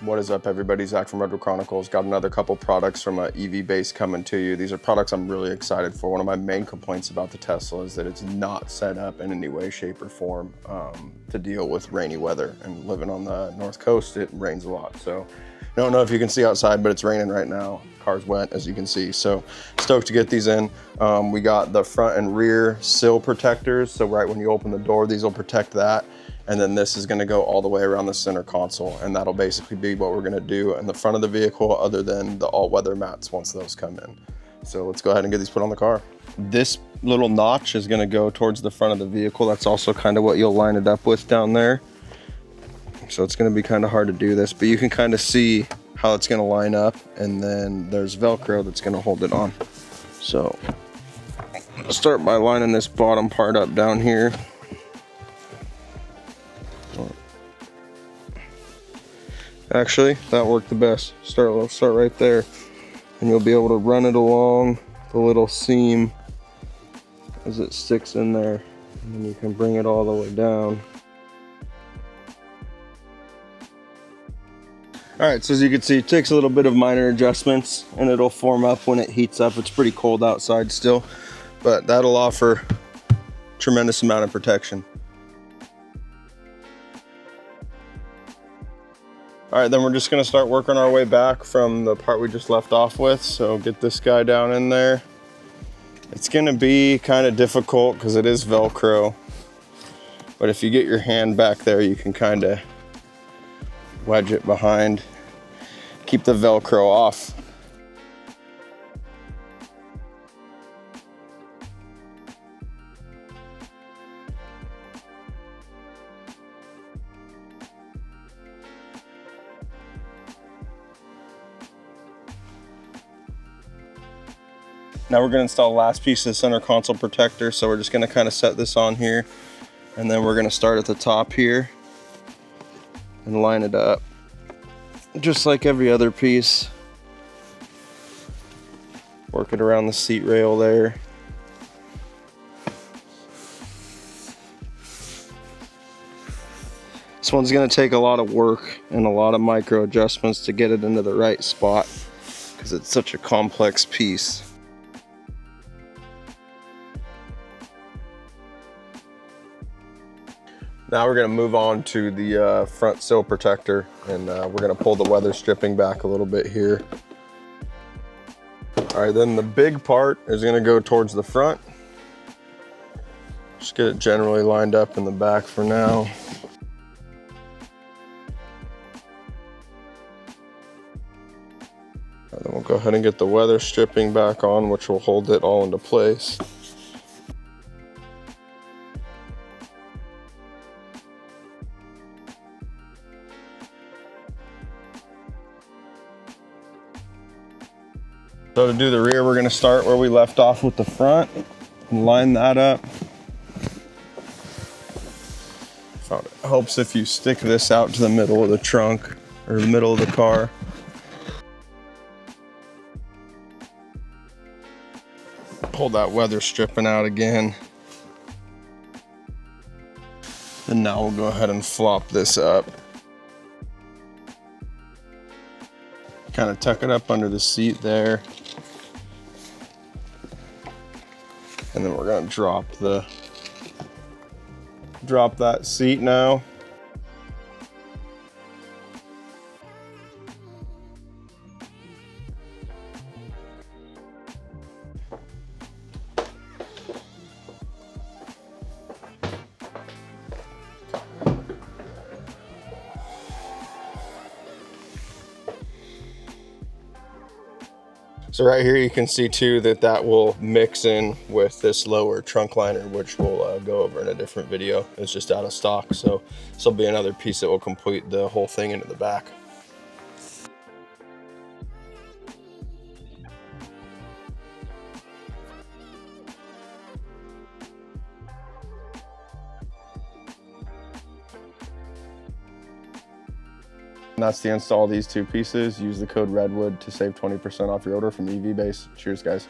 What is up, everybody? Zach from Redwood Chronicles. Got another couple products from EVBase coming to you. These are products I'm really excited for. One of my main complaints about the Tesla is that it's not set up in any way, shape, or form to deal with rainy weather. And living on the North Coast, it rains a lot. So I don't know if you can see outside, but it's raining right now. Car's wet, as you can see. So stoked to get these in. We got the front and rear sill protectors. So right when you open the door, these will protect that. And then this is gonna go all the way around the center console, and that'll basically be what we're gonna do in the front of the vehicle other than the all-weather mats once those come in. So let's go ahead and get these put on the car. This little notch is gonna go towards the front of the vehicle. That's also kind of what you'll line it up with down there. So it's gonna be kind of hard to do this, but you can kind of see how it's gonna line up, and then there's Velcro that's gonna hold it on. So I'll start by lining this bottom part up down here. Actually, that worked the best. Let's start right there. And you'll be able to run it along the little seam as it sticks in there. And then you can bring it all the way down. All right, so as you can see, it takes a little bit of minor adjustments and it'll form up when it heats up. It's pretty cold outside still, but that'll offer a tremendous amount of protection. All right, then we're just gonna start working our way back from the part we just left off with. So get this guy down in there. It's gonna be kind of difficult because it is Velcro, but if you get your hand back there, you can kind of wedge it behind, keep the Velcro off. Now we're gonna install the last piece of the center console protector. So we're just gonna kind of set this on here, and then we're gonna start at the top here and line it up just like every other piece. Work it around the seat rail there. This one's gonna take a lot of work and a lot of micro adjustments to get it into the right spot because it's such a complex piece. Now we're gonna move on to the front sill protector, and we're gonna pull the weather stripping back a little bit here. All right, then the big part is gonna go towards the front. Just get it generally lined up in the back for now. And then we'll go ahead and get the weather stripping back on, which will hold it all into place. So to do the rear, we're gonna start where we left off with the front and line that up. Found it helps if you stick this out to the middle of the trunk or the middle of the car. Pull that weather stripping out again. And now we'll go ahead and flop this up. Kind of tuck it up under the seat there. And then we're gonna drop that seat now. So right here you can see too that will mix in with this lower trunk liner, which we'll go over in a different video. It's just out of stock, so this will be another piece that will complete the whole thing into the back. And that's the install of these two pieces. Use the code Redwood to save 20% off your order from EVBase. Cheers, guys.